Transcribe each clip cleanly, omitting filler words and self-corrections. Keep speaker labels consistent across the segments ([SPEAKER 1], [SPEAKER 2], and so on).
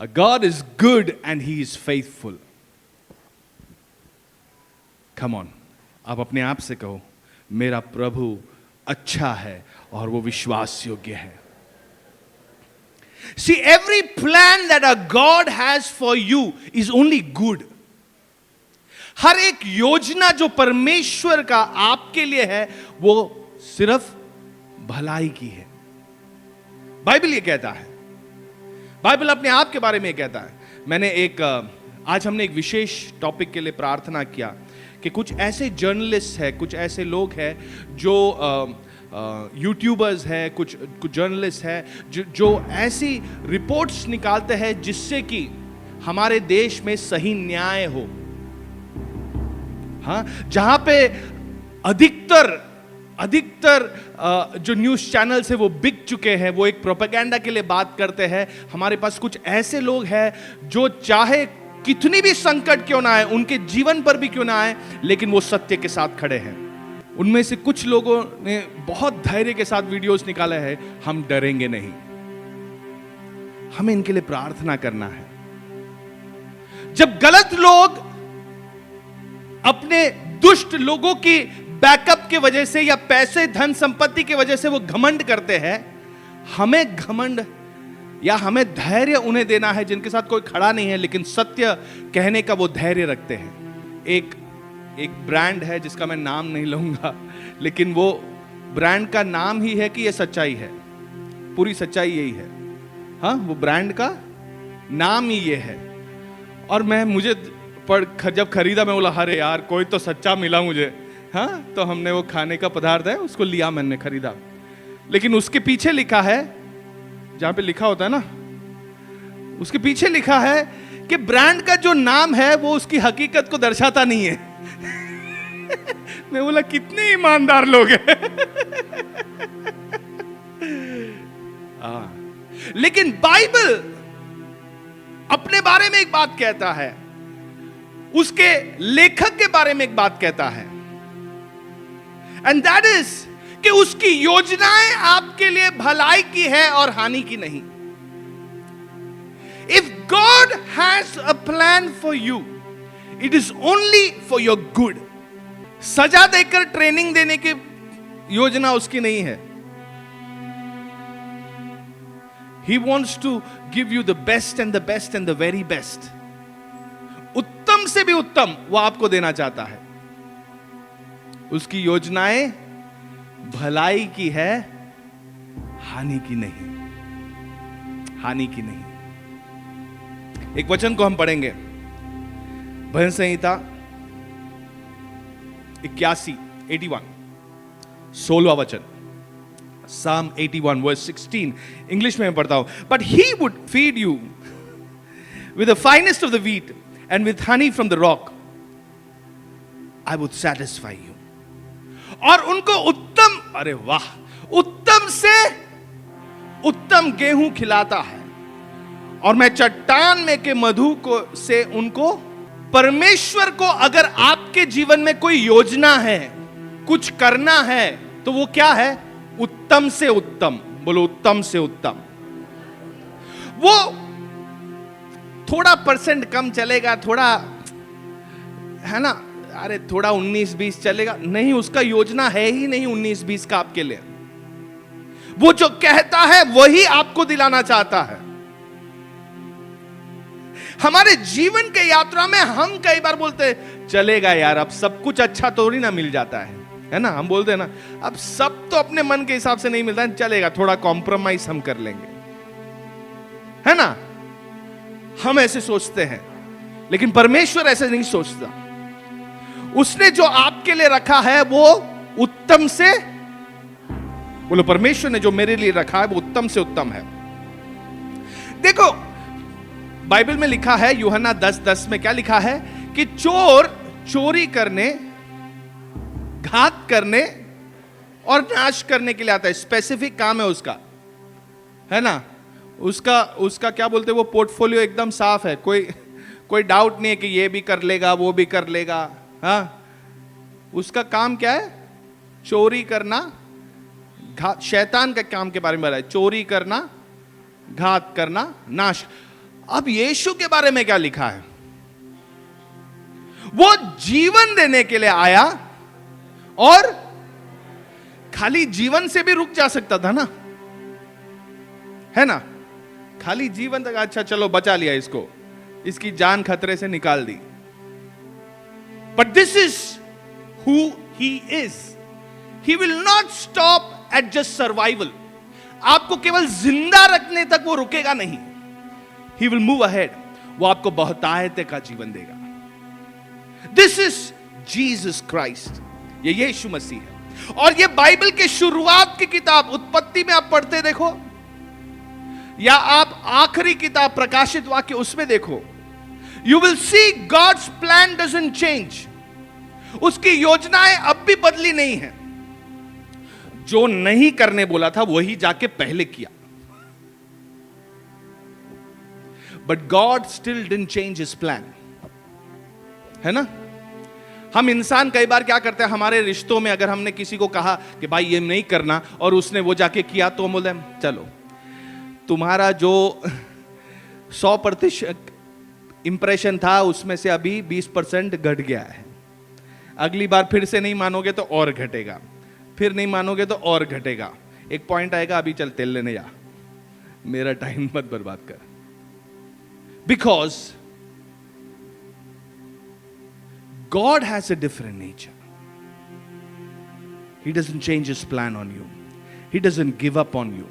[SPEAKER 1] God is good and He is faithful. Come on, आप अपने आप से कहो, मेरा प्रभु अच्छा है और वो विश्वास योग्य है. See, every plan that a God has for you is only good. हर एक योजना जो परमेश्वर का आपके लिए है वो सिर्फ भलाई की है. बाइबल ये कहता है, बाइबल अपने आप के बारे में ये कहता है. आज हमने एक विशेष टॉपिक के लिए प्रार्थना किया कि कुछ ऐसे जर्नलिस्ट हैं, कुछ ऐसे लोग हैं जो यूट्यूबर्स हैं, कुछ जर्नलिस्ट हैं जो ऐसी रिपोर्ट्स निकालते हैं जिससे कि हमारे देश में सही न्याय हो. हाँ, जहां पे अधिकतर जो न्यूज़ चैनल्स है वो बिक चुके हैं, वो एक प्रोपेगेंडा के लिए बात करते हैं. हमारे पास कुछ ऐसे लोग हैं जो चाहे कितनी भी संकट क्यों ना आए, उनके जीवन पर भी क्यों ना आए, लेकिन वो सत्य के साथ खड़े हैं. उनमें से कुछ लोगों ने बहुत धैर्य के साथ वीडियोस निकाले हैं. हम डरेंगे नहीं, हमें इनके लिए प्रार्थना करना है. जब गलत लोग अपने दुष्ट लोगों की बैकअप के वजह से या पैसे धन संपत्ति की वजह से वो घमंड करते हैं, हमें घमंड या हमें धैर्य उन्हें देना है जिनके साथ कोई खड़ा नहीं है लेकिन सत्य कहने का वो धैर्य रखते हैं. एक ब्रांड है जिसका मैं नाम नहीं लूंगा, लेकिन वो ब्रांड का नाम ही है कि ये सच्चाई है, पूरी सच्चाई यही है. हाँ, वो ब्रांड का नाम ही ये है. और मुझे जब खरीदा मैं बोला अरे यार कोई तो सच्चा मिला मुझे. हाँ, तो हमने वो खाने का पदार्थ है उसको लिया, मैंने खरीदा. लेकिन उसके पीछे लिखा है, जहां पे लिखा होता है ना, उसके पीछे लिखा है कि ब्रांड का जो नाम है वो उसकी हकीकत को दर्शाता नहीं है. मैं बोला कितने ईमानदार लोग हैं. लेकिन बाइबल अपने बारे में एक बात कहता है, उसके लेखक के बारे में एक बात कहता है, एंड दैट इज कि उसकी योजनाएं आपके लिए भलाई की है और हानि की नहीं. If God has a plan for you, it is only for your good. सजा देकर ट्रेनिंग देने की योजना उसकी नहीं है. He wants to give you the best and the best and the very best. उत्तम से भी उत्तम वो आपको देना चाहता है. उसकी योजनाएं भलाई की है, हानि की नहीं. हानि की नहीं. एक वचन को हम पढ़ेंगे, भजन संहिता 81 16वां वचन, Psalm 81 verse 16. इंग्लिश में मैं पढ़ता हूं. But he would feed you with the finest of the wheat and with honey from the rock. I would satisfy you. और उनको उत्तम, अरे वाह, उत्तम से उत्तम गेहूं खिलाता है और मैं चट्टान में के मधु को से उनको. परमेश्वर को अगर आपके जीवन में कोई योजना है, कुछ करना है, तो वो क्या है? उत्तम से उत्तम. बोलो उत्तम से उत्तम. वो थोड़ा परसेंट कम चलेगा, थोड़ा है ना, अरे थोड़ा 19-20 चलेगा नहीं, उसका योजना है ही नहीं 19-20 का आपके लिए. वो जो कहता है वही आपको दिलाना चाहता है. हमारे जीवन के यात्रा में हम कई बार बोलते हैं चलेगा यार, अब सब कुछ अच्छा तो नहीं ना मिल जाता है ना. हम बोलते हैं ना, अब सब तो अपने मन के हिसाब से नहीं मिलता है, चलेगा, थोड़ा कॉम्प्रोमाइज हम कर लेंगे, है ना. हम ऐसे सोचते हैं, लेकिन परमेश्वर ऐसे नहीं सोचता. उसने जो आपके लिए रखा है वो उत्तम से, बोलो परमेश्वर ने जो मेरे लिए रखा है वो उत्तम से उत्तम है. देखो बाइबल में लिखा है, यूहन्ना 10:10 में क्या लिखा है कि चोर चोरी करने, घात करने और नाश करने के लिए आता है. स्पेसिफिक काम है उसका, है ना. उसका क्या बोलते हैं, वो पोर्टफोलियो एकदम साफ है, कोई डाउट नहीं है कि ये भी कर लेगा वो भी कर लेगा. हाँ, उसका काम क्या है? चोरी करना, शैतान का काम के बारे में बोला है, चोरी करना, घात करना, नाश. अब यीशु के बारे में क्या लिखा है? वो जीवन देने के लिए आया, और खाली जीवन से भी रुक जा सकता था ना, है ना? खाली जीवन तक, अच्छा चलो बचा लिया इसको, इसकी जान खतरे से निकाल दी। But this is who he is. He will not stop at just survival. आपको केवल जिंदा रखने तक वो रुकेगा नहीं। He will move ahead. वो आपको बहुतायत का जीवन देगा। This is Jesus Christ. ये यीशु मसीह है। और ये बाइबल के शुरुआत की किताब उत्पत्ति में आप पढ़ते देखो, या आप आखिरी किताब प्रकाशित वाक्य उसमें देखो, you will see God's plan doesn't change. उसकी योजनाएं अब भी बदली नहीं है। जो नहीं करने बोला था वही जाके पहले किया। But God still didn't change his plan, है ना? हम इंसान कई बार क्या करते हैं, हमारे रिश्तों में अगर हमने किसी को कहा कि भाई ये नहीं करना, और उसने वो जाके किया, तो बोलते हैं चलो तुम्हारा जो 100% इंप्रेशन था उसमें से अभी 20% घट गया है। अगली बार फिर से नहीं मानोगे तो और घटेगा, फिर नहीं मानोगे तो और घटेगा। एक पॉइंट आएगा, अभी चल तेल लेने जा, मेरा टाइम मत बर्बाद कर। Because God has a different nature. He doesn't change his plan on you. He doesn't give up on you.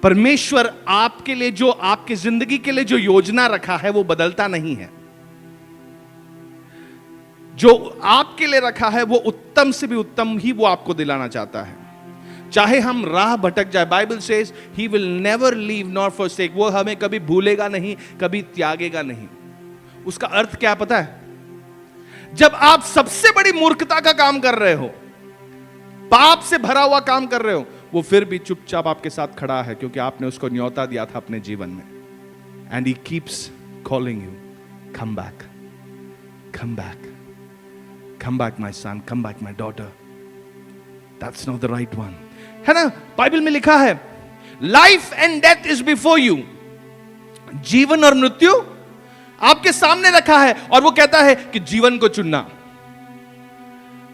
[SPEAKER 1] परमेश्वर आपके लिए जो, आपकी जिंदगी के लिए जो योजना रखा है वो बदलता नहीं है। जो आपके लिए रखा है वो उत्तम से भी उत्तम ही वो आपको दिलाना चाहता है। चाहे हम राह भटक जाए, Bible says he will never leave nor forsake। वो हमें कभी भूलेगा नहीं, कभी त्यागेगा नहीं। उसका अर्थ क्या पता है? जब आप सबसे बड़ी मूर्खता का काम कर रहे हो, पाप से भरा हुआ काम कर रहे हो, वो फिर भी चुपचाप आपके साथ खड़ा है, क्योंकि आपने उसको न्योता दिया था अपने जीवन में। And he keeps calling you, come back, come back, come back my son, come back my daughter. That's not the right one, है ना? बाइबल में लिखा है life and death is before you. जीवन और मृत्यु आपके सामने रखा है, और वो कहता है कि जीवन को चुनना।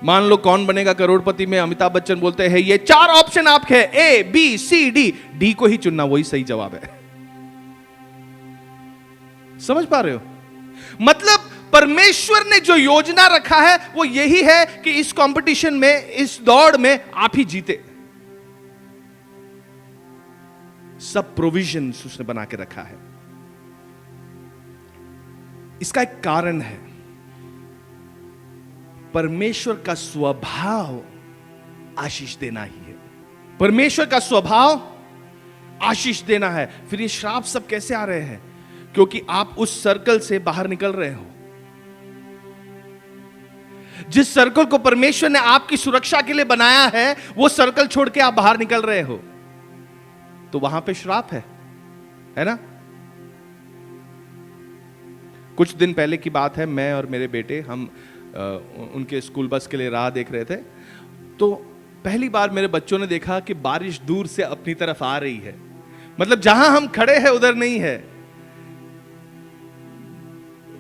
[SPEAKER 1] मान लो कौन बनेगा करोड़पति में अमिताभ बच्चन बोलते हैं ये 4 ऑप्शन आपके हैं, A B C D, D को ही चुनना, वही सही जवाब है। समझ पा रहे हो? मतलब परमेश्वर ने जो योजना रखा है वो यही है कि इस कंपटीशन में, इस दौड़ में आप ही जीते। सब प्रोविजन उसने बना के रखा है। इसका एक कारण है, परमेश्वर का स्वभाव आशीष देना ही है। परमेश्वर का स्वभाव आशीष देना है। फिर ये श्राप सब कैसे आ रहे हैं? क्योंकि आप उस सर्कल से बाहर निकल रहे हो। जिस सर्कल को परमेश्वर ने आपकी सुरक्षा के लिए बनाया है, वो सर्कल छोड़ के आप बाहर निकल रहे हो, तो वहां पे श्राप है ना? कुछ दिन पहले की बात है, मैं और मेरे बेटे हम उनके स्कूल बस के लिए राह देख रहे थे। तो पहली बार मेरे बच्चों ने देखा कि बारिश दूर से अपनी तरफ आ रही है। मतलब जहां हम खड़े हैं उधर नहीं है,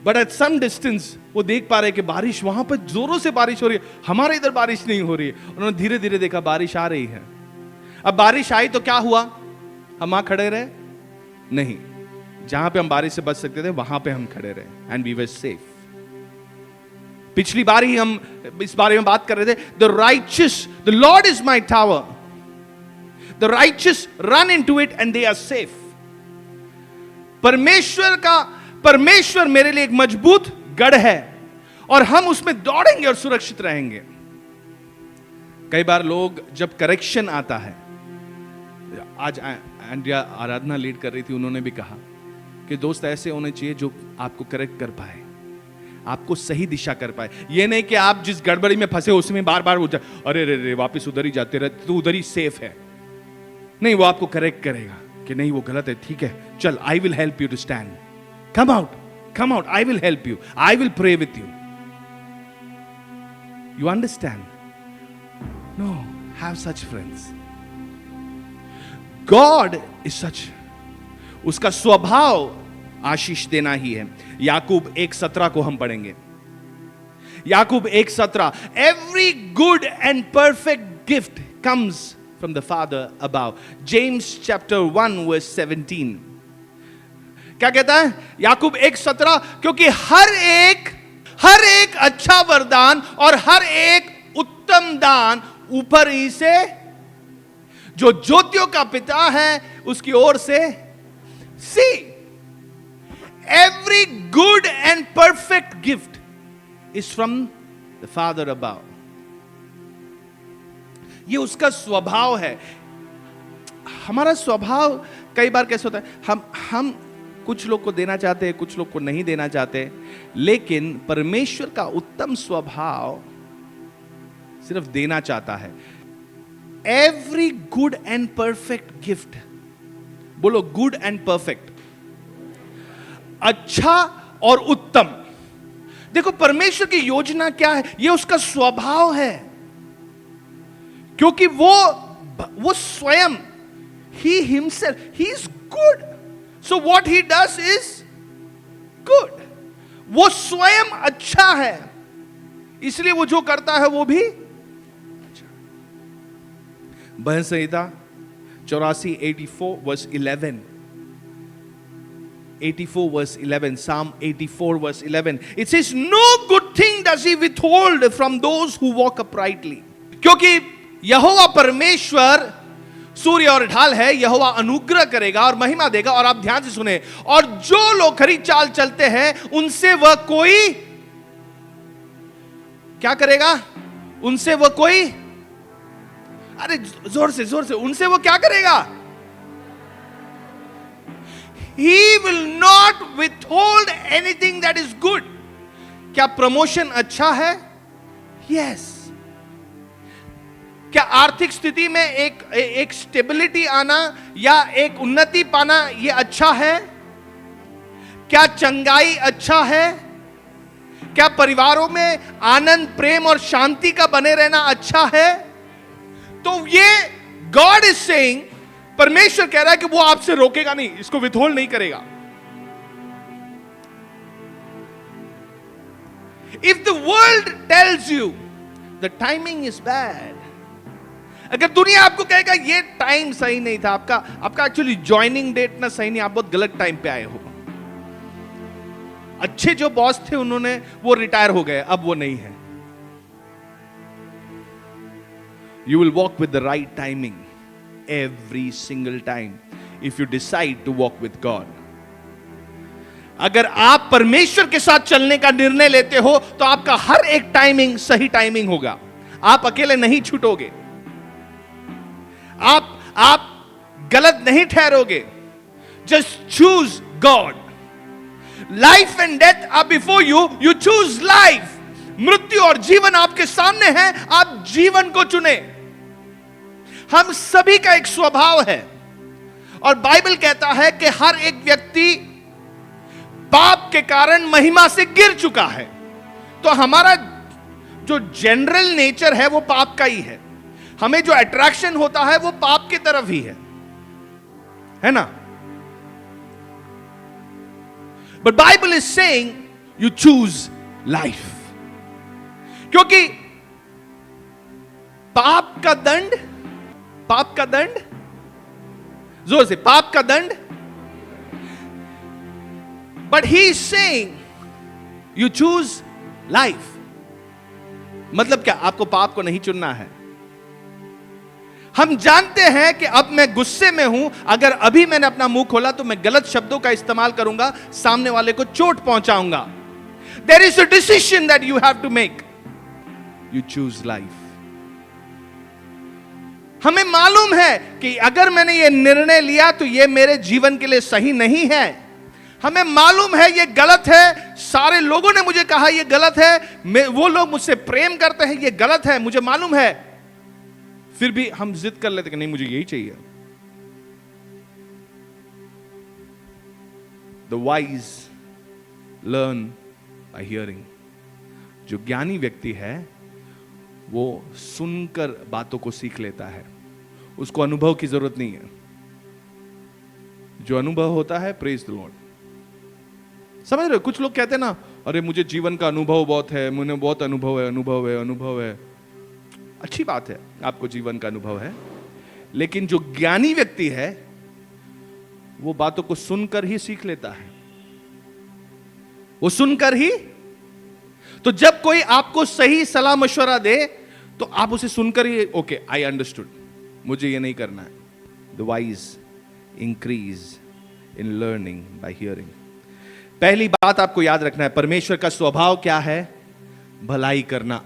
[SPEAKER 1] बट एट सम डिस्टेंस वो देख पा रहे कि बारिश वहां पर जोरों से बारिश हो रही है, हमारे इधर बारिश नहीं हो रही है। उन्होंने धीरे धीरे देखा बारिश आ रही है। अब बारिश आई तो क्या हुआ? हम वहां खड़े रहे? नहीं, जहां पे हम बारिश से बच सकते थे वहां पे हम खड़े रहे, एंड वी वर सेफ। पिछली बार ही हम इस बारे में बात कर रहे थे, the righteous, the Lord is my tower, the righteous run into it and they are safe. परमेश्वर मेरे लिए एक मजबूत गढ़ है, और हम उसमें दौड़ेंगे और सुरक्षित रहेंगे। कई बार लोग जब करेक्शन आता है, आज एंड्रिया आराधना लीड कर रही थी, उन्होंने भी कहा कि दोस्त ऐसे होने चाहिए जो आपको करेक्ट कर पाए, आपको सही दिशा कर पाए। ये नहीं कि आप जिस गड़बड़ी में फंसे हो उसमें बार बार अरे रे रे वापस उधर ही जाते रहते, तो उधर ही सेफ है। नहीं, वो आपको करेक्ट करेगा कि नहीं वो गलत है, ठीक है, चल, I will help you to stand, come out, I will help you, I will pray with you. You understand? No, have such friends. God is such. उसका स्वभाव आशीष देना ही है। याकूब 1:17 को हम पढ़ेंगे। याकूब 1:17, every good and perfect gift comes from the father above. James chapter 1 verse 17 क्या कहता है? याकूब 1:17, क्योंकि हर एक अच्छा वरदान और हर एक उत्तम दान ऊपर ही से जो ज्योतियों का पिता है उसकी ओर से। See, every good and perfect gift is from the father above. ये उसका स्वभाव है। हमारा स्वभाव कई बार कैसे होता है, हम कुछ लोग को देना चाहते हैं, कुछ लोग को नहीं देना चाहते, लेकिन परमेश्वर का उत्तम स्वभाव सिर्फ देना चाहता है। Every good and perfect gift, बोलो गुड एंड परफेक्ट, अच्छा और उत्तम। देखो परमेश्वर की योजना क्या है, यह उसका स्वभाव है, क्योंकि वो स्वयं he himself he is good, so what he does is good. वो स्वयं अच्छा है, इसलिए वो जो करता है वो भी अच्छा। भजन संहिता 84 84 verse 11, 84 verse 11, Psalm 84 verse 11, it says, no good thing does he withhold from those who walk uprightly। क्योंकि यहोवा परमेश्वर सूर्य और ढाल है, यहोवा अनुग्रह करेगा और महिमा देगा। और आप ध्यान से सुने, और जो लोग खरी चाल चलते हैं उनसे वह कोई क्या करेगा? उनसे वह कोई, अरे जोर से, उनसे वो क्या करेगा? He will not withhold anything that is good। क्या प्रमोशन अच्छा है? Yes। क्या आर्थिक स्थिति में एक स्टेबिलिटी आना या एक उन्नति पाना यह अच्छा है? क्या चंगाई अच्छा है? क्या परिवारों में आनंद, प्रेम और शांति का बने रहना अच्छा है? तो ये गॉड इज सेइंग, परमेश्वर कह रहा है कि वो आपसे रोकेगा नहीं, इसको विथहोल्ड नहीं करेगा। If the world tells you the timing is bad, अगर दुनिया आपको कहेगा ये टाइम सही नहीं था, आपका एक्चुअली ज्वाइनिंग डेट ना सही नहीं, आप बहुत गलत टाइम पे आए हो, अच्छे जो बॉस थे उन्होंने वो रिटायर हो गए, अब वो नहीं है, you will walk with the right timing every single time if you decide to walk with God। अगर आप परमेश्वर के साथ चलने का निर्णय लेते हो तो आपका हर एक टाइमिंग सही टाइमिंग होगा, आप अकेले नहीं छूटोगे, आप गलत नहीं ठहरोगे। Just choose God. Life and death are before you, you choose life. मृत्यु और जीवन आपके सामने है, आप जीवन को चुने। हम सभी का एक स्वभाव है और बाइबल कहता है कि हर एक व्यक्ति पाप के कारण महिमा से गिर चुका है। तो हमारा जो जनरल नेचर है वो पाप का ही है, हमें जो अट्रैक्शन होता है वो पाप की तरफ ही है ना। But Bible is saying you choose life, क्योंकि पाप का दंड, जोर से, पाप का दंड। But he is saying you choose life. मतलब क्या? आपको पाप को नहीं चुनना है। हम जानते हैं कि अब मैं गुस्से में हूं, अगर अभी मैंने अपना मुंह खोला तो मैं गलत शब्दों का इस्तेमाल करूंगा, सामने वाले को चोट पहुंचाऊंगा। There is a decision that you have to make, you choose life. हमें मालूम है कि अगर मैंने ये निर्णय लिया तो ये मेरे जीवन के लिए सही नहीं है। हमें मालूम है ये गलत है, सारे लोगों ने मुझे कहा ये गलत है, वो लोग मुझसे प्रेम करते हैं, ये गलत है, मुझे मालूम है, फिर भी हम जिद कर लेते कि नहीं मुझे यही चाहिए। The wise learn by hearing. जो ज्ञानी व्यक्ति है वो सुनकर बातों को सीख लेता है, उसको अनुभव की जरूरत नहीं है। जो अनुभव होता है, प्रेज द लॉर्ड, समझ रहे हो? कुछ लोग कहते हैं ना, अरे मुझे जीवन का अनुभव बहुत है, मुझे बहुत अनुभव है। अच्छी बात है, आपको जीवन का अनुभव है, लेकिन जो ज्ञानी व्यक्ति है वो बातों को सुनकर ही सीख लेता है। वो सुनकर ही, तो जब कोई आपको सही सलाह मशवरा दे तो आप उसे सुनकर ही, ओके आई अंडरस्टूड, मुझे ये नहीं करना है। The wise increase in learning by hearing. पहली बात आपको याद रखना है, परमेश्वर का स्वभाव क्या है? भलाई करना,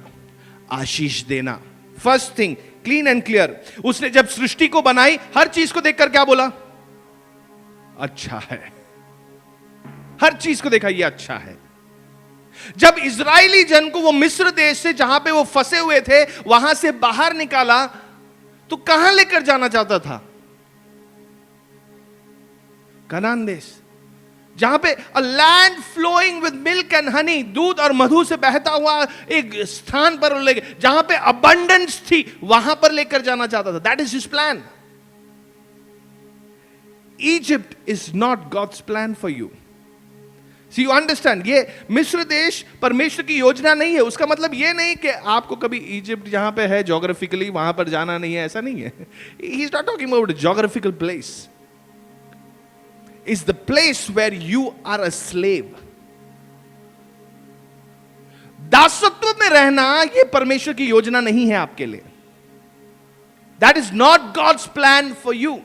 [SPEAKER 1] आशीष देना। First thing, clean and clear. उसने जब सृष्टि को बनाई, हर चीज को देखकर क्या बोला? अच्छा है। हर चीज को देखा, ये अच्छा है। जब इजरायली जन को वो मिस्र देश से, जहां पे वो फंसे हुए थे, वहां से बाहर निकाला, तो कहां लेकर जाना चाहता था? कनान देश, जहां पे a land flowing with milk and honey, दूध और मधु से बहता हुआ एक स्थान पर लेकर, जहां पे अबंडेंस थी, वहां पर लेकर जाना चाहता था। That is his plan. Egypt is not God's plan for you. See you understand? ये मिस्र देश परमेश्वर की योजना नहीं है। उसका मतलब ये नहीं कि आपको कभी इजिप्ट जहां पे है ज्योग्राफिकली वहां पर जाना नहीं है, ऐसा नहीं है। He is not talking about geographical place. Is the place where you are a slave. दासत्व में रहना ये परमेश्वर की योजना नहीं है आपके लिए। That is not God's plan for you.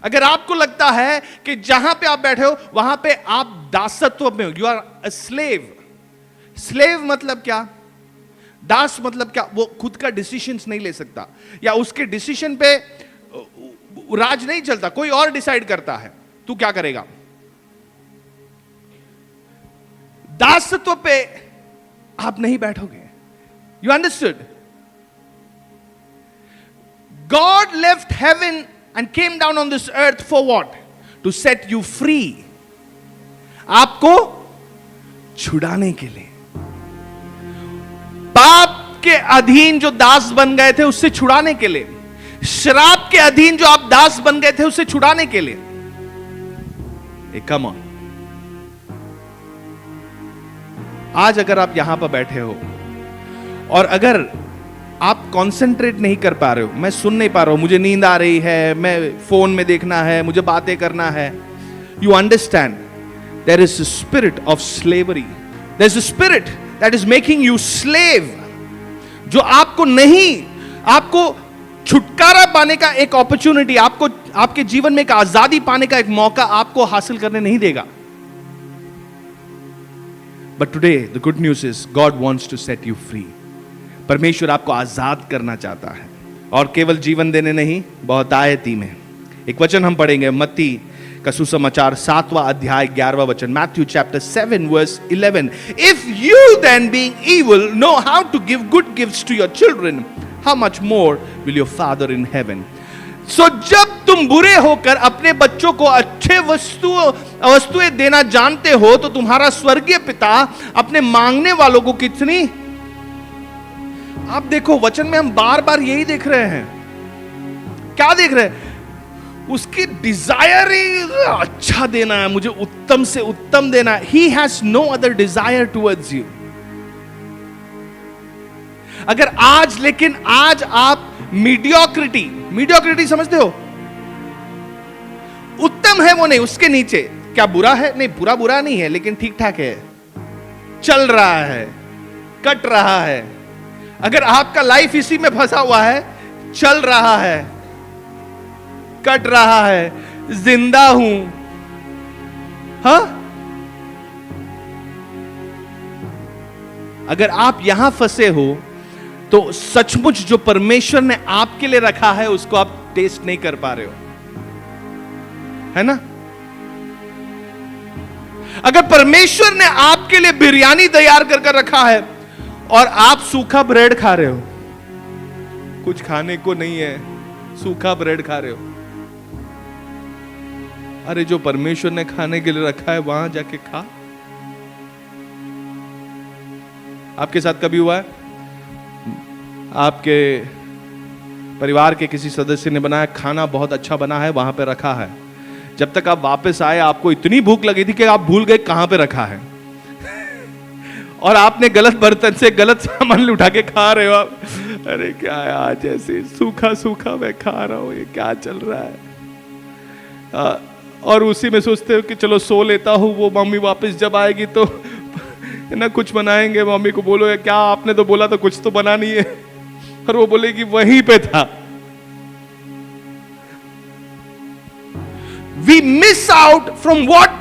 [SPEAKER 1] अगर आपको लगता है कि जहां पे आप बैठे हो वहां पे आप दासत्व में हो, you are a slave. Slave मतलब क्या? दास मतलब क्या? वो खुद का डिसीजंस नहीं ले सकता, या उसके डिसीजन पे राज नहीं चलता, कोई और डिसाइड करता है। तू क्या करेगा? दासत्व पे आप नहीं बैठोगे। You understood? God left heaven and came down on this earth for what? To set you free. आपको छुड़ाने के लिए। पाप के अधीन जो दास बन गए थे उससे छुड़ाने के लिए, शराब के अधीन जो आप दास बन गए थे उससे छुड़ाने के लिए। Come on. आज अगर आप यहां पर बैठे हो और अगर आप कंसंट्रेट नहीं कर पा रहे हो, मैं सुन नहीं पा रहा हूं, मुझे नींद आ रही है, मैं फोन में देखना है, मुझे बातें करना है, you understand there is a spirit of slavery. There is a spirit that is making you slave, जो आपको नहीं, आपको छुटकारा पाने का एक अपॉर्चुनिटी, आपको आपके जीवन में एक आजादी पाने का एक मौका आपको हासिल करने नहीं देगा। But today the good news is God wants to set you free. परमेश्वर आपको आजाद करना चाहता है, और केवल जीवन देने नहीं, बहुतायती में। एक वचन हम पढ़ेंगे, मत्ती का सुसमाचार 7वां अध्याय 11वां वचन, Matthew chapter 7 verse 11। If you then being evil know how to give good gifts to your children, how much more will your father in heaven. So जब तुम बुरे होकर अपने बच्चों को अच्छे वस्तुएं देना जानते हो, तो तुम्हारा स्वर्गीय पिता अपने मांगने वालों को कितनी, आप देखो वचन में हम बार बार यही देख रहे हैं। क्या देख रहे हैं? उसकी डिजायर ही अच्छा देना है, मुझे उत्तम से उत्तम देना है। He has no other desire towards you. अगर आज, लेकिन आज आप मीडियोक्रिटी समझते हो? उत्तम है वो नहीं, उसके नीचे क्या बुरा है? नहीं, बुरा नहीं है, लेकिन ठीक ठाक है, चल रहा है, कट रहा है। अगर आपका लाइफ इसी में फंसा हुआ है, चल रहा है, कट रहा है, जिंदा हूं, हाँ? अगर आप यहां फंसे हो तो सचमुच जो परमेश्वर ने आपके लिए रखा है उसको आप टेस्ट नहीं कर पा रहे हो, है ना? अगर परमेश्वर ने आपके लिए बिरयानी तैयार कर रखा है और आप सूखा ब्रेड खा रहे हो, कुछ खाने को नहीं है, सूखा ब्रेड खा रहे हो। अरे जो परमेश्वर ने खाने के लिए रखा है वहां जाके खा। आपके साथ कभी हुआ है? आपके परिवार के किसी सदस्य ने बनाया खाना, बहुत अच्छा बना है, वहां पे रखा है, जब तक आप वापस आए आपको इतनी भूख लगी थी कि आप भूल गए कहां पे रखा है और आपने गलत बर्तन से गलत सामान उठा के खा रहे हो आप। अरे क्या है आज ऐसे सूखा सूखा मैं खा रहा हूं, ये क्या चल रहा है। और उसी में सोचते हो कि चलो सो लेता हूं, वो मम्मी वापस जब आएगी तो ना कुछ बनाएंगे, मम्मी को बोलो क्या आपने तो बोला था कुछ तो बनानी है, और वो बोलेगी वहीं पे था। We miss out from what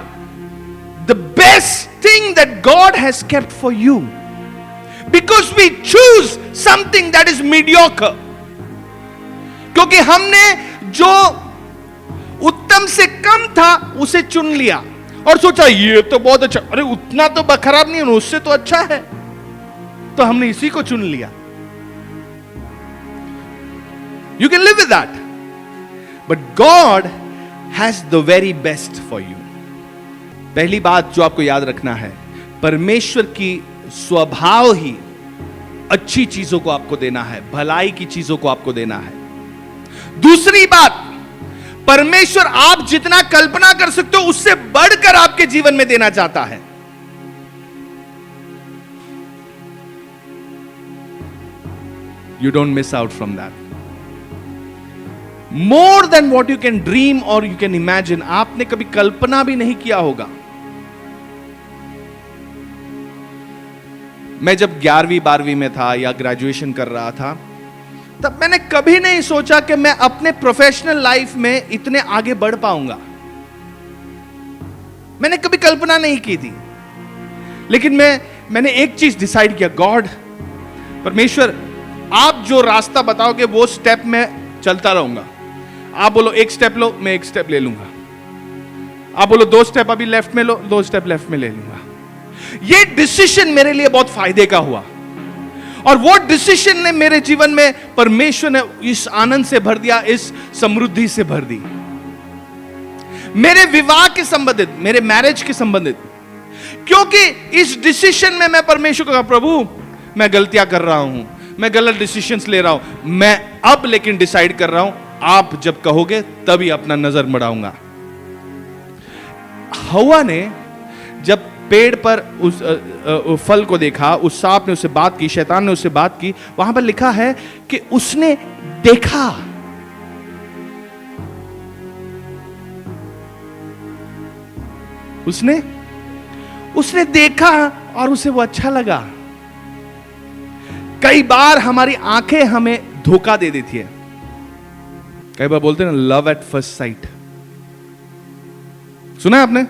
[SPEAKER 1] the best thing that God has kept for you because we choose something that is mediocre. क्योंकि हमने जो उत्तम से कम था उसे चुन लिया और सोचा ये तो बहुत अच्छा, अरे उतना तो खराब नहीं है, उससे तो अच्छा है, तो हमने इसी को चुन लिया। You can live with that, but God has the very best for you. पहली बात जो आपको याद रखना है, परमेश्वर की स्वभाव ही अच्छी चीजों को आपको देना है, भलाई की चीजों को आपको देना है। दूसरी बात, परमेश्वर आप जितना कल्पना कर सकते हो उससे बढ़कर आपके जीवन में देना चाहता है। You don't miss out from that. More than what you can dream or you can imagine. आपने कभी कल्पना भी नहीं किया होगा। मैं जब 11वीं 12वीं में था या ग्रेजुएशन कर रहा था, तब मैंने कभी नहीं सोचा कि मैं अपने प्रोफेशनल लाइफ में इतने आगे बढ़ पाऊंगा। मैंने कभी कल्पना नहीं की थी, लेकिन मैंने एक चीज डिसाइड किया, गॉड, परमेश्वर, आप जो रास्ता बताओगे वो स्टेप में चलता रहूंगा। आप बोलो एक स्टेप लो, मैं एक स्टेप ले लूंगा। आप बोलो 2 स्टेप अभी लेफ्ट में लो, 2 स्टेप लेफ्ट में ले लूंगा। ये डिसीजन मेरे लिए बहुत फायदे का हुआ, और वो डिसीजन ने मेरे जीवन में परमेश्वर ने इस आनंद से भर दिया, इस समृद्धि से भर दी। मेरे विवाह के संबंधित, मेरे मैरिज के संबंधित, क्योंकि इस डिसीजन में मैं परमेश्वर को कहा, प्रभु मैं गलतियां कर रहा हूं, मैं गलत डिसीजंस ले रहा हूं, मैं अब लेकिन डिसाइड कर रहा हूं, आप जब कहोगे तभी अपना नजर बढ़ाऊंगा। हवा ने जब पेड़ पर उस फल को देखा, उस सांप ने उससे बात की, शैतान ने उससे बात की, वहां पर लिखा है कि उसने देखा, उसने देखा और उसे वो अच्छा लगा। कई बार हमारी आंखें हमें धोखा दे देती है। कई बार बोलते हैं ना, लव एट फर्स्ट साइट। सुना है आपने?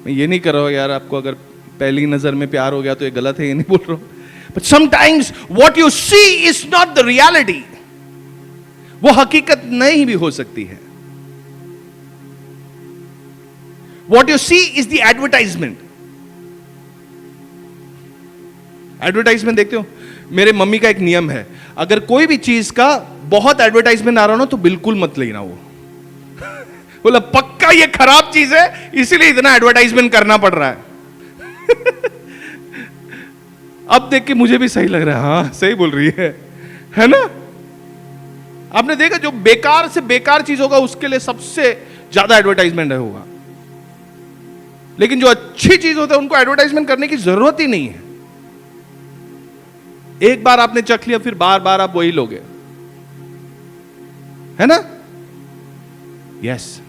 [SPEAKER 1] मैं ये नहीं कर रहा हूं यार, आपको अगर पहली नजर में प्यार हो गया तो ये गलत है, ये नहीं बोल रहा हूं। But sometimes what you see is not the reality. वो हकीकत नहीं भी हो सकती है। What you see is the advertisement. Advertisement देखते हो, मेरे मम्मी का एक नियम है, अगर कोई भी चीज का बहुत एडवर्टाइजमेंट आ रहा हो तो बिल्कुल मत लेना। वो बोला पक्का ये खराब चीज है, इसीलिए इतना एडवर्टाइजमेंट करना पड़ रहा है। अब देख के मुझे भी सही लग रहा है, हाँ सही बोल रही है ना? आपने देखा जो बेकार से बेकार चीज होगा उसके लिए सबसे ज्यादा एडवर्टाइजमेंट होगा, लेकिन जो अच्छी चीज होता है उनको एडवर्टाइजमेंट करने की जरूरत ही नहीं है। एक बार आपने चख लिया, फिर बार बार आप वही लोगे, है ना? Yes,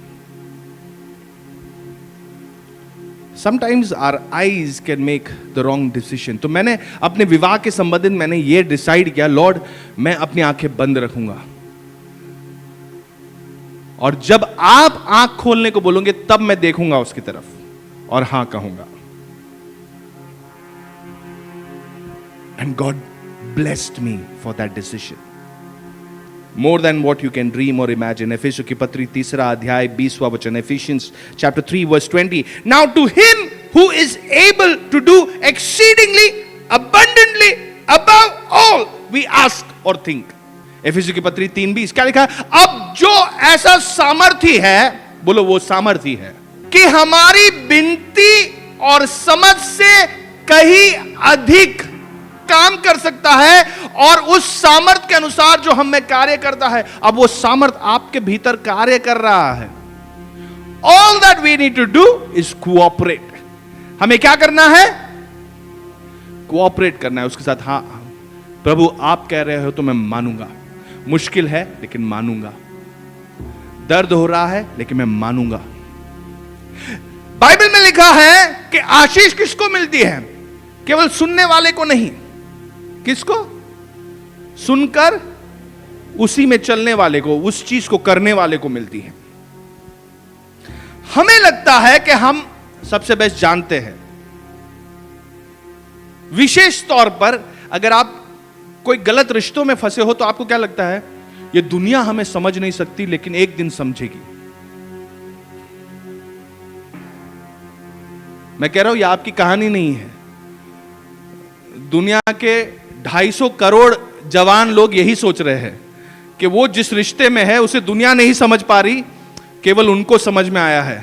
[SPEAKER 1] sometimes our eyes can make the wrong decision. तो मैंने अपने विवाह के संबंधित मैंने ये डिसाइड किया, लॉर्ड मैं अपनी आंखें बंद रखूंगा, और जब आप आंख खोलने को बोलोगे तब मैं देखूंगा उसकी तरफ और हां कहूंगा। And God blessed me for that decision. More than what you can dream or imagine. एफेसियों की पत्री 3 अध्याय 20वां वचन, Ephesians chapter 3 verse 20. Now to him who is able to do exceedingly abundantly above all we ask or think. एफेसियों की पत्री 3:20 क्या लिखा है? अब जो ऐसा सामर्थी है, बोलो वो सामर्थी है, कि हमारी विनती और समझ से कहीं अधिक काम कर सकता है, और उस सामर्थ के अनुसार जो हम में कार्य करता है। अब वो सामर्थ आपके भीतर कार्य कर रहा है। All that we need to do is cooperate. हमें क्या करना है? कोऑपरेट करना है उसके साथ। हाँ प्रभु आप कह रहे हो तो मैं मानूंगा, मुश्किल है लेकिन मानूंगा, दर्द हो रहा है लेकिन मैं मानूंगा। बाइबल में लिखा है कि आशीष किसको मिलती है? केवल सुनने वाले को नहीं। किसको? सुनकर उसी में चलने वाले को, उस चीज को करने वाले को मिलती है। हमें लगता है कि हम सबसे बेस्ट जानते हैं। विशेष तौर पर अगर आप कोई गलत रिश्तों में फंसे हो तो आपको क्या लगता है? ये दुनिया हमें समझ नहीं सकती लेकिन एक दिन समझेगी। मैं कह रहा हूं, यह आपकी कहानी नहीं है। दुनिया के 250 करोड़ जवान लोग यही सोच रहे हैं कि वो जिस रिश्ते में है उसे दुनिया नहीं समझ पा रही, केवल उनको समझ में आया है।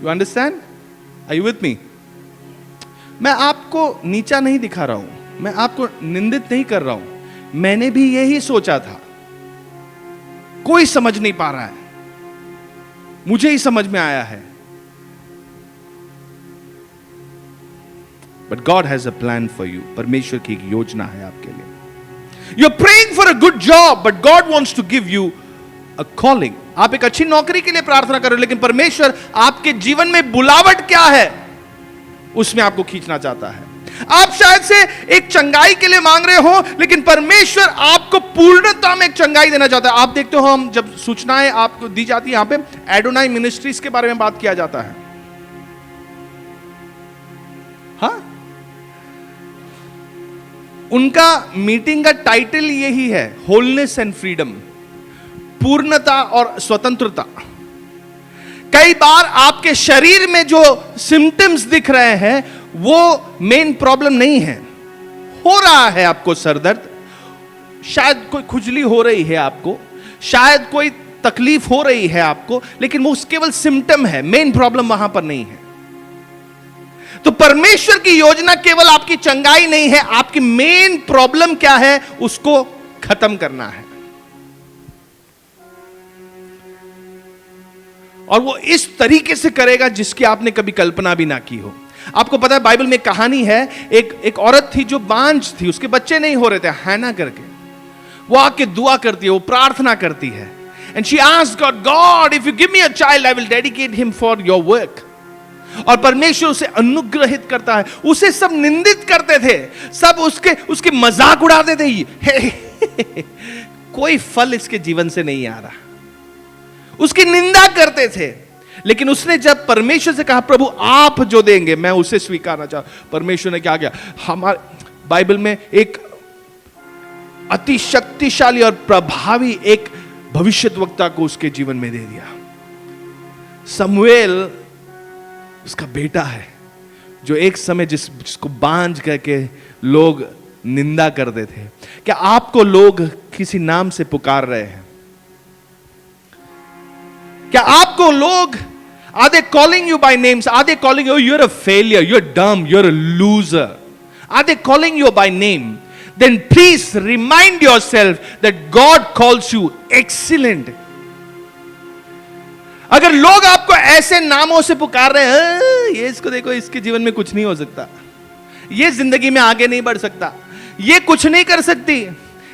[SPEAKER 1] You understand? Are you with me? मैं आपको नीचा नहीं दिखा रहा हूं, मैं आपको निंदित नहीं कर रहा हूं। मैंने भी यही सोचा था। कोई समझ नहीं पा रहा है, मुझे ही समझ में आया है। But God has a plan for you. परमेश्वर की एक योजना है आपके लिए। You are praying for a good job but God wants to give you a calling. आप एक अच्छी नौकरी के लिए प्रार्थना कर रहे हो लेकिन परमेश्वर आपके जीवन में बुलावट क्या है उसमें आपको खींचना चाहता है। आप शायद से एक चंगाई के लिए मांग रहे हो लेकिन परमेश्वर आपको पूर्णता में एक चंगाई देना चाहता है। आप देखते हो, हम जब सूचनाएं आपको दी जाती है, यहां पे एडोनाई मिनिस्ट्रीज के बारे में बात किया जाता है। हाँ, उनका मीटिंग का टाइटल यही है, होलनेस एंड फ्रीडम, पूर्णता और स्वतंत्रता। कई बार आपके शरीर में जो सिम्टम्स दिख रहे हैं वो मेन प्रॉब्लम नहीं है। हो रहा है आपको सरदर्द, शायद कोई खुजली हो रही है आपको, शायद कोई तकलीफ हो रही है आपको, लेकिन वो केवल सिम्टम है, मेन प्रॉब्लम वहां पर नहीं है। तो परमेश्वर की योजना केवल आपकी चंगाई नहीं है, आपकी मेन प्रॉब्लम क्या है उसको खत्म करना है। और वो इस तरीके से करेगा जिसकी आपने कभी कल्पना भी ना की हो। आपको पता है बाइबल में कहानी है, एक औरत थी जो बांझ थी, उसके बच्चे नहीं हो रहे थे, हैना करके। वो आके दुआ करती है, वो प्रार्थना करती है, and she asked God, God if you give me a child I will dedicate him for your work. और परमेश्वर उसे अनुग्रहित करता है। उसे सब निंदित करते थे, सब उसके मजाक उड़ाते थे। कोई फल इसके जीवन से नहीं आ रहा, उसकी निंदा करते थे। लेकिन उसने जब परमेश्वर से कहा, प्रभु आप जो देंगे मैं उसे स्वीकारना चाहूं, परमेश्वर ने क्या किया? हमारे बाइबल में एक अति शक्तिशाली और प्रभावी एक भविष्यद्वक्ता को उसके जीवन में दे दिया। समूएल उसका बेटा है, जो एक समय जिसको बांझ करके लोग निंदा करते थे। क्या आपको लोग किसी नाम से पुकार रहे हैं? क्या आपको लोग, are they calling you by names? Are they calling you, you're a failure, you're dumb, you're a loser? Are they calling you by name? Then please remind yourself that God calls you excellent. अगर लोग आपको ऐसे नामों से पुकार रहे हैं, ये इसको देखो, इसके जीवन में कुछ नहीं हो सकता, ये जिंदगी में आगे नहीं बढ़ सकता, ये कुछ नहीं कर सकती,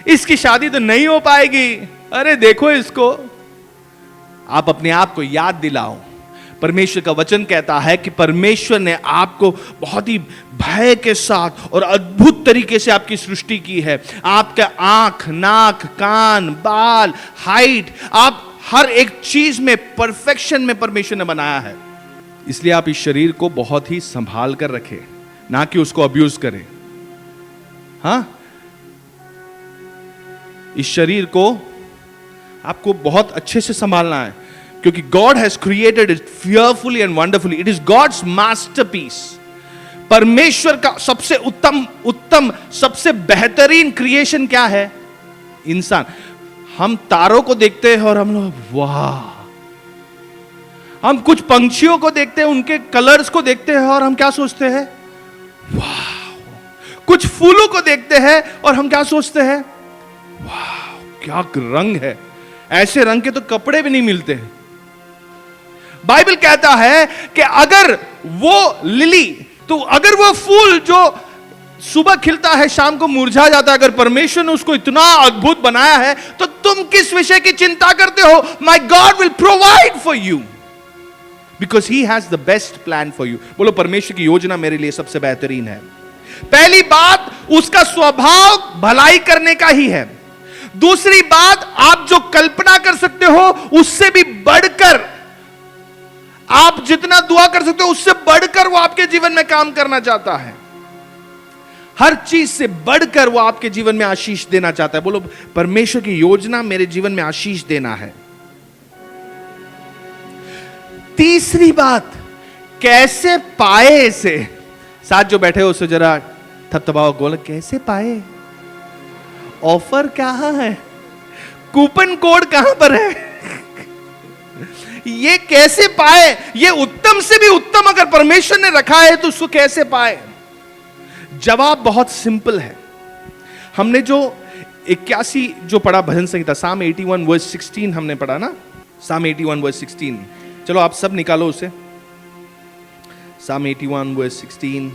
[SPEAKER 1] इसकी शादी तो नहीं हो पाएगी, अरे देखो इसको, आप अपने आप को याद दिलाओ। परमेश्वर का वचन कहता है कि परमेश्वर ने आपको बहुत ही भय के साथ और अद्भुत तरीके से आपकी सृष्टि की है। आपका आंख, नाक, कान, बाल, हाइट, आप हर एक चीज में परफेक्शन में परमेश्वर ने बनाया है। इसलिए आप इस शरीर को बहुत ही संभाल कर रखें, ना कि उसको अब्यूज करें। हाँ, इस शरीर को आपको बहुत अच्छे से संभालना है, क्योंकि God has created it fearfully and wonderfully. It is God's masterpiece. परमेश्वर का सबसे उत्तम सबसे बेहतरीन क्रिएशन क्या है? इंसान। हम तारों को देखते हैं और हम लोग वाह, हम कुछ पंछियों को देखते हैं, उनके कलर्स को देखते हैं और हम क्या सोचते हैं? वाह। कुछ फूलों को देखते हैं और हम क्या सोचते हैं? वाह, क्या रंग है। ऐसे रंग के तो कपड़े भी नहीं मिलते हैं। बाइबल कहता है कि अगर वो लिली, तो अगर वो फूल जो सुबह खिलता है शाम को मुरझा जाता है, अगर परमेश्वर ने उसको इतना अद्भुत बनाया है, तो तुम किस विषय की चिंता करते हो? My God will provide for you because he has the best plan for you. बोलो, परमेश्वर की योजना मेरे लिए सबसे बेहतरीन है। पहली बात, उसका स्वभाव भलाई करने का ही है। दूसरी बात, आप जो कल्पना कर सकते हो उससे भी बढ़कर, आप जितना दुआ कर सकते हो उससे बढ़कर वो आपके जीवन में काम करना चाहता है। हर चीज से बढ़कर वो आपके जीवन में आशीष देना चाहता है। बोलो, परमेश्वर की योजना मेरे जीवन में आशीष देना है। तीसरी बात, कैसे पाए इसे? साथ जो बैठे हो उससे जरा थपथपाओ, बोलो कैसे पाए? ऑफर कहां है? कूपन कोड कहां पर है? ये कैसे पाए? ये उत्तम से भी उत्तम अगर परमेश्वर ने रखा है तो उसको कैसे पाए? जवाब बहुत सिंपल है। हमने जो 81 जो पढ़ा भजन संहिता, साम 81 वर्स 16 हमने पढ़ा ना, साम 81 वर्स 16। चलो आप सब निकालो उसे। साम 81 वर्स 16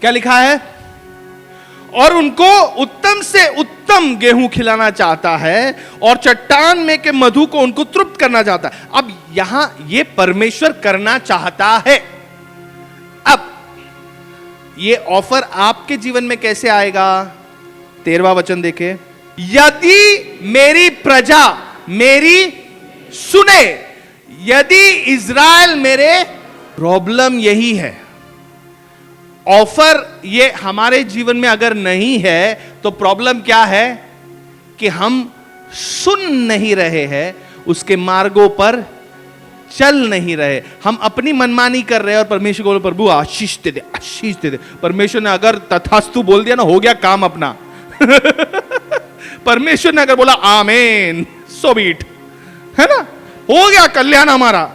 [SPEAKER 1] क्या लिखा है? और उनको उत्तम से उत्तम गेहूं खिलाना चाहता है और चट्टान में के मधु को उनको तृप्त करना चाहता है। अब यहां ये परमेश्वर करना चाहता है। अब ये ऑफर आपके जीवन में कैसे आएगा? 13वां वचन देखे, यदि मेरी प्रजा मेरी सुने, यदि इज़राइल मेरे, प्रॉब्लम यही है। ऑफर ये हमारे जीवन में अगर नहीं है तो प्रॉब्लम क्या है? कि हम सुन नहीं रहे हैं, उसके मार्गों पर चल नहीं रहे, हम अपनी मनमानी कर रहे हैं। और परमेश्वर को बोलो, प्रभु आशीष दे दे, आशीष दे दे। परमेश्वर ने अगर तथास्तु बोल दिया ना, हो गया काम अपना। परमेश्वर ने अगर बोला आमीन, सो बी इट, है ना, हो गया कल्याण हमारा।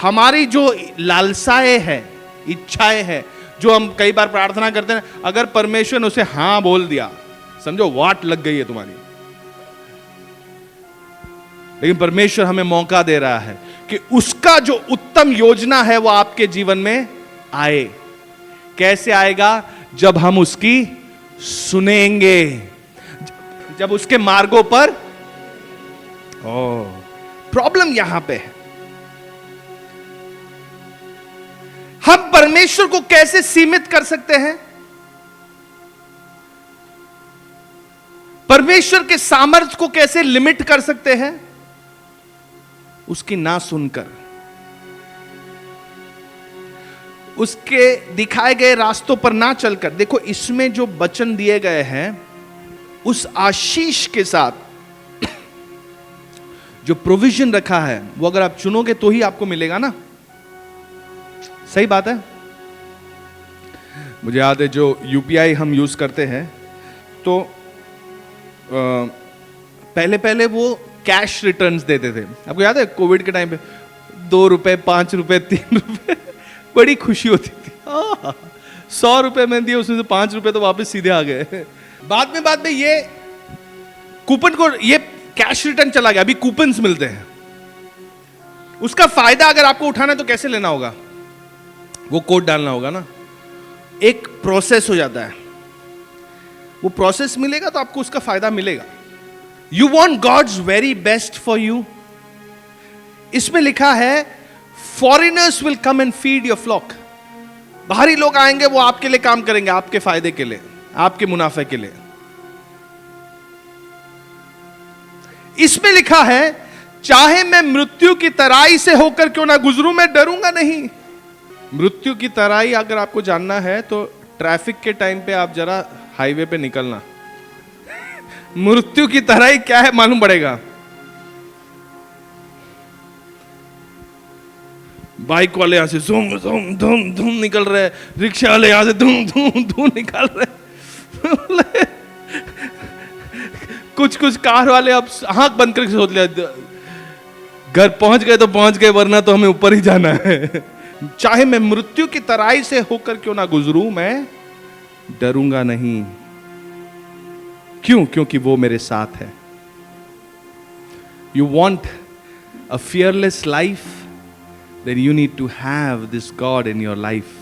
[SPEAKER 1] हमारी जो लालसाएं है, इच्छाएं हैं, जो हम कई बार प्रार्थना करते हैं, अगर परमेश्वर ने उसे हां बोल दिया, समझो वाट लग गई है तुम्हारी। लेकिन परमेश्वर हमें मौका दे रहा है कि उसका जो उत्तम योजना है वो आपके जीवन में आए। कैसे आएगा? जब हम उसकी सुनेंगे, जब उसके मार्गों पर। प्रॉब्लम यहां पे है, हम परमेश्वर को कैसे सीमित कर सकते हैं? परमेश्वर के सामर्थ्य को कैसे लिमिट कर सकते हैं? उसकी ना सुनकर, उसके दिखाए गए रास्तों पर ना चलकर। देखो, इसमें जो वचन दिए गए हैं उस आशीष के साथ जो प्रोविजन रखा है, वो अगर आप चुनोगे तो ही आपको मिलेगा ना। सही बात है। मुझे याद है जो यूपीआई हम यूज करते हैं, तो पहले पहले वो कैश रिटर्न्स देते थे। आपको याद है कोविड के टाइम पे 2 रुपए, 5 रुपए, 3 रुपए, बड़ी खुशी होती थी। 100 रुपए मैंने दिए, उसमें से 5 रुपए तो वापस सीधे आ गए। बाद में ये कूपन को, ये कैश रिटर्न चला गया, अभी कूपन्स मिलते हैं। उसका फायदा अगर आपको उठाना है तो कैसे लेना होगा? वो कोड डालना होगा ना, एक प्रोसेस हो जाता है। वो प्रोसेस मिलेगा तो आपको उसका फायदा मिलेगा। You want God's very best for you. इसमें लिखा है foreigners will come and feed your flock. बाहरी लोग आएंगे, वो आपके लिए काम करेंगे, आपके फायदे के लिए, आपके मुनाफे के लिए। इसमें लिखा है चाहे मैं मृत्यु की तराई से होकर क्यों ना गुजरूं, मैं डरूंगा नहीं। मृत्यु की तराई अगर आपको जानना है तो ट्रैफिक के टाइम पे आप जरा हाईवे पे निकलना। मृत्यु की तराई क्या है मालूम पड़ेगा। बाइक वाले यहां से धूम धूम धूम धूम निकल रहे, रिक्शा वाले यहां से धूम धूम धूम निकल रहे। कुछ कुछ कार वाले अब आंख बंद करके सोच लिया घर पहुंच गए तो पहुंच गए, वरना तो हमें ऊपर ही जाना है। चाहे मैं मृत्यु की तराई से होकर क्यों ना गुजरूं, मैं डरूंगा नहीं। क्यों? क्योंकि वो मेरे साथ है। You want a fearless life? Then you need to have this God in your life.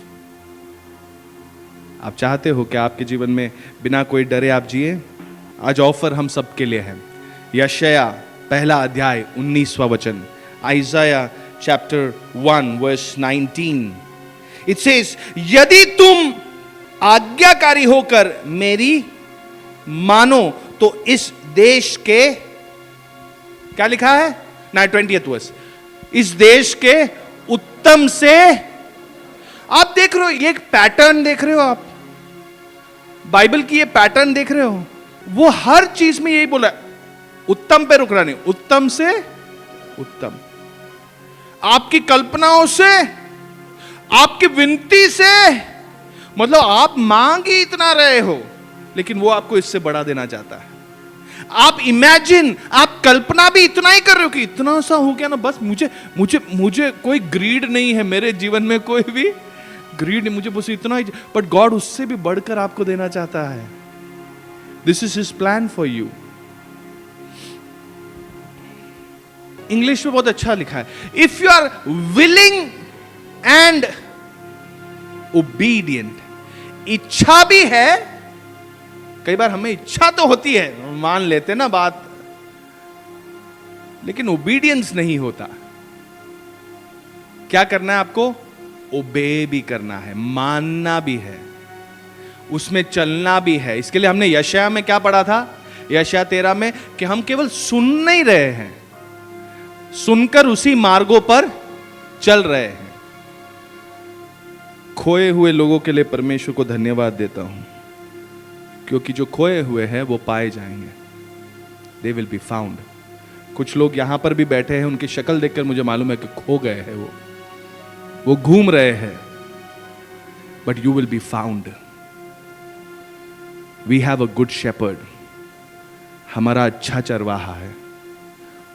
[SPEAKER 1] आप चाहते हो कि आपके जीवन में बिना कोई डरे आप जिए? आज ऑफर हम सबके लिए है। यशाया पहला अध्याय 19वां वचन, Isaiah chapter 1 verse 19, it says, यदि तुम आज्ञाकारी होकर मेरी मानो तो इस देश के, क्या लिखा है 20th वर्स, इस देश के उत्तम से, आप देख रहे हो ये एक पैटर्न देख रहे हो, आप बाइबल की ये पैटर्न देख रहे हो, वो हर चीज में यही बोला, उत्तम पे रुकना नहीं, उत्तम से उत्तम। आपकी कल्पनाओं से, आपकी विनती से, मतलब आप मांग ही इतना रहे हो, लेकिन वो आपको इससे बढ़ा देना चाहता है। आप इमेजिन, आप कल्पना भी इतना ही कर रहे हो कि इतना सा हो गया ना, बस मुझे मुझे मुझे कोई ग्रीड नहीं है, मेरे जीवन में कोई भी ग्रीड नहीं, मुझे बस इतना ही, बट गॉड उससे भी बढ़कर आपको देना चाहता है। This is his plan for you. English में बहुत अच्छा लिखा है, if you are willing and obedient. इच्छा भी है, कई बार हमें इच्छा तो होती है, मान लेते ना बात, लेकिन ओबीडियंस नहीं होता। क्या करना है आपको? ओबे भी करना है, मानना भी है, उसमें चलना भी है। इसके लिए हमने यशाया में क्या पढ़ा था, यशाया 13 में, कि हम केवल सुन नहीं रहे हैं, सुनकर उसी मार्गों पर चल रहे हैं। खोए हुए लोगों के लिए परमेश्वर को धन्यवाद देता हूं, क्योंकि जो खोए हुए हैं वो पाए जाएंगे, दे विल बी फाउंड। कुछ लोग यहां पर भी बैठे हैं, उनकी शक्ल देखकर मुझे मालूम है कि खो गए हैं, वो घूम रहे हैं, but you will be found. We have a good shepherd, हमारा अच्छा चरवाहा है,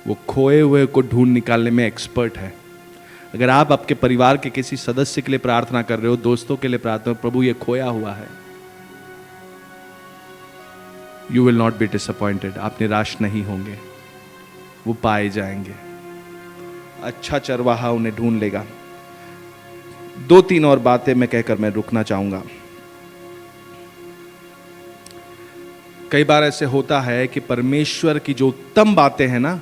[SPEAKER 1] वो खोए हुए को ढूंढ निकालने में एक्सपर्ट है। अगर आप आपके परिवार के किसी सदस्य के लिए प्रार्थना कर रहे हो, दोस्तों के लिए प्रार्थना, प्रभु ये खोया हुआ है, you will not be disappointed, आप निराश नहीं होंगे, वो पाए जाएंगे। अच्छा चरवाहा उन्हें ढूंढ लेगा। 2-3 और बातें मैं कहकर मैं रुकना चाहूंगा। कई बार ऐसे होता है कि परमेश्वर की जो उत्तम बातें हैं ना,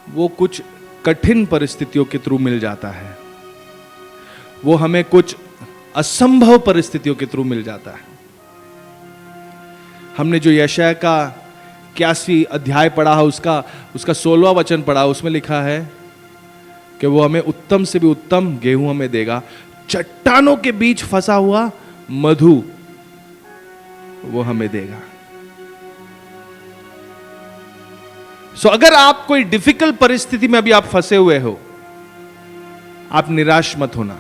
[SPEAKER 1] वो कुछ कठिन परिस्थितियों के थ्रू मिल जाता है, वो हमें कुछ असंभव परिस्थितियों के थ्रू मिल जाता है। हमने जो यशाया का 81 अध्याय पढ़ा है, उसका 16वां वचन पढ़ा, उसमें लिखा है कि वो हमें उत्तम से भी उत्तम गेहूं हमें देगा, चट्टानों के बीच फंसा हुआ मधु वो हमें देगा। सो अगर आप कोई डिफिकल्ट परिस्थिति में अभी आप फंसे हुए हो, आप निराश मत होना,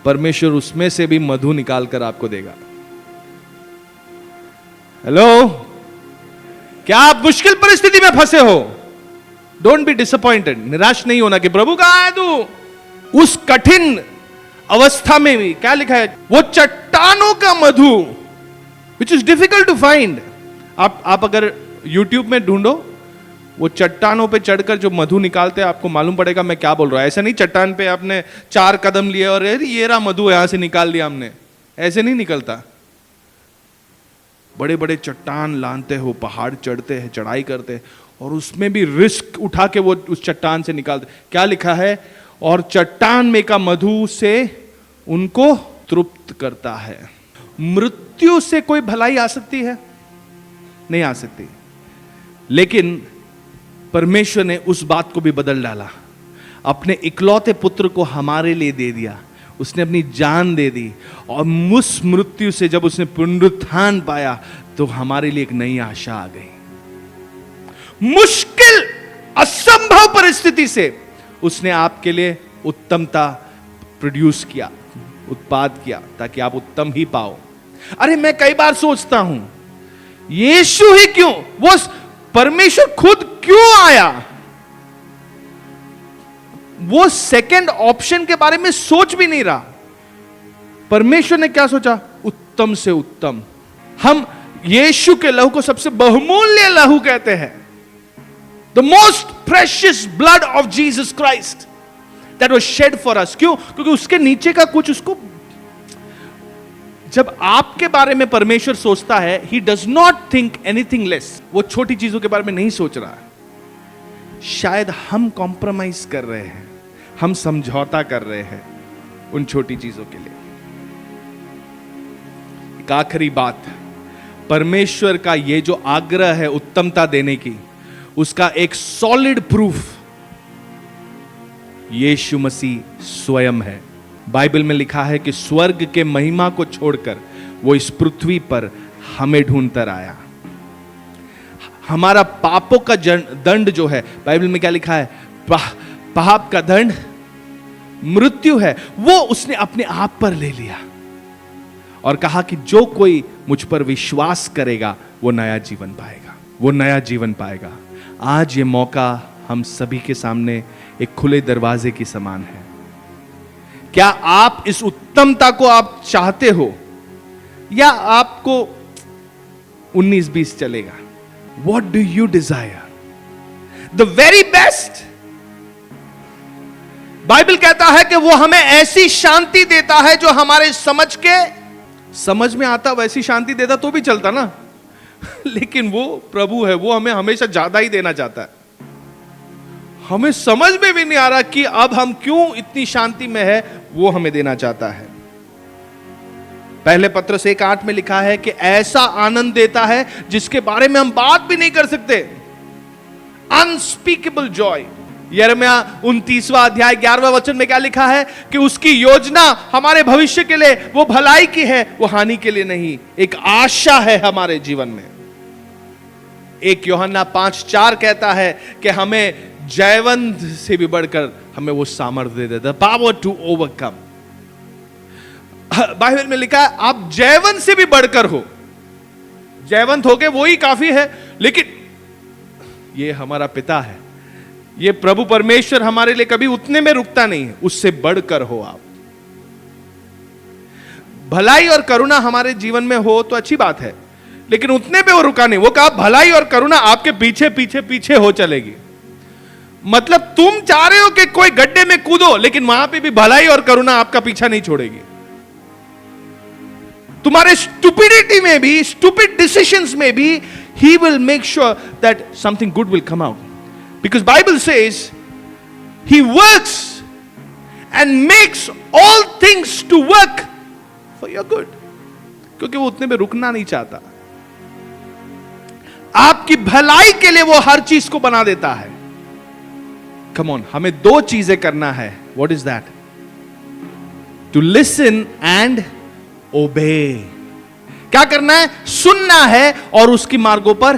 [SPEAKER 1] परमेश्वर उसमें से भी मधु निकाल कर आपको देगा। हेलो, क्या आप मुश्किल परिस्थिति में फंसे हो? डोंट बी डिसअपॉइंटेड, निराश नहीं होना कि प्रभु कहां है तू। उस कठिन अवस्था में भी क्या लिखा है, वो चट्टानों का मधु, which is difficult to find. आप अगर YouTube में ढूंढो, वो चट्टानों पे चढ़कर जो मधु निकालते हैं, आपको मालूम पड़ेगा मैं क्या बोल रहा हूं। ऐसा नहीं चट्टान पे आपने 4 कदम लिए और ये रहा मधु, यहां से निकाल लिया हमने, ऐसे नहीं निकलता। बड़े बड़े चट्टान लानते हो, पहाड़ चढ़ते हैं, चढ़ाई करते हैं, और उसमें भी रिस्क उठा के वो उस चट्टान से निकालते। क्या लिखा है, और चट्टान में का मधु से उनको तृप्त करता है। मृत्यु से कोई भलाई आ सकती है? नहीं आ सकती, लेकिन परमेश्वर ने उस बात को भी बदल डाला, अपने इकलौते पुत्र को हमारे लिए दे दिया, उसने अपनी जान दे दी, और उस मृत्यु से जब उसने पुनरुत्थान पाया तो हमारे लिए एक नई आशा आ गई। मुश्किल असंभव परिस्थिति से उसने आपके लिए उत्तमता प्रोड्यूस किया, उत्पाद किया, ताकि आप उत्तम ही पाओ। अरे मैं कई बार सोचता हूं, यीशु ही क्यों, वो परमेश्वर खुद क्यों आया? वो सेकंड ऑप्शन के बारे में सोच भी नहीं रहा। परमेश्वर ने क्या सोचा? उत्तम से उत्तम। हम यीशु के लहू को सबसे बहुमूल्य लहू कहते हैं। The most precious blood of Jesus Christ that was shed for us. क्यों? क्योंकि उसके नीचे का कुछ उसको, जब आपके बारे में परमेश्वर सोचता है, he does not think anything less. वो छोटी चीजों के बारे में नहीं सोच रहा है। शायद हम कॉम्प्रोमाइज कर रहे हैं, हम समझौता कर रहे हैं उन छोटी चीजों के लिए। एक आखिरी बात, परमेश्वर का ये जो आग्रह है उत्तमता देने की, उसका एक सॉलिड प्रूफ यीशु मसीह स्वयं है। बाइबल में लिखा है कि स्वर्ग के महिमा को छोड़कर वो इस पृथ्वी पर हमें ढूंढकर आया। हमारा पापों का दंड जो है, बाइबल में क्या लिखा है? पाप का दंड मृत्यु है, वो उसने अपने आप पर ले लिया और कहा कि जो कोई मुझ पर विश्वास करेगा वो नया जीवन पाएगा, वो नया जीवन पाएगा। आज ये मौका हम सभी के सामने एक खुले दरवाजे की समान है। क्या आप इस उत्तमता को आप चाहते हो, या आपको 19-20 चलेगा? What do you desire? The very best. Bible कहता है कि वो हमें ऐसी शांति देता है जो हमारे समझ में आता, वैसी शांति देता तो भी चलता ना। लेकिन वो प्रभु है, वो हमें हमेशा ज्यादा ही देना चाहता है। हमें समझ में भी नहीं आ रहा कि अब हम क्यों इतनी शांति में है, वो हमें देना चाहता है। पहले पत्रस 1:8 में लिखा है कि ऐसा आनंद देता है जिसके बारे में हम बात भी नहीं कर सकते। Unspeakable Joy. यिर्मयाह 29वां अध्याय 11वां वचन में क्या लिखा है कि उसकी योजना हमारे भविष्य के लिए वो भलाई की है, वो हानि के लिए नहीं। एक आशा है हमारे जीवन में। 1 यूहन्ना 5:4 कहता है कि हमें जयवंत से भी बढ़कर हमें वो सामर्थ्य दे देता, पावर टू ओवरकम। बाइबल में लिखा है आप जयवंत से भी बढ़कर हो। जयवंत हो गए वो ही काफी है, लेकिन ये हमारा पिता है, ये प्रभु परमेश्वर हमारे लिए कभी उतने में रुकता नहीं है, उससे बढ़कर हो आप। भलाई और करुणा हमारे जीवन में हो तो अच्छी बात है, लेकिन उतने पे वो रुका नहीं। वो कहा भलाई और करुणा आपके पीछे पीछे पीछे हो चलेगी। मतलब तुम चाह रहे हो कि कोई गड्ढे में कूदो, लेकिन वहां पे भी भलाई और करुणा आपका पीछा नहीं छोड़ेगी। तुम्हारे स्टुपिडिटी में भी, स्टूपिड डिसीजंस में भी, he will make sure that something good will come out, because Bible says he works and makes all things to work for your good. क्योंकि वो उतने में रुकना नहीं चाहता, आपकी भलाई के लिए वो हर चीज को बना देता है। कम ऑन, हमें 2 चीजें करना है। What is that? To listen and obey. क्या करना है? सुनना है और उसकी मार्गों पर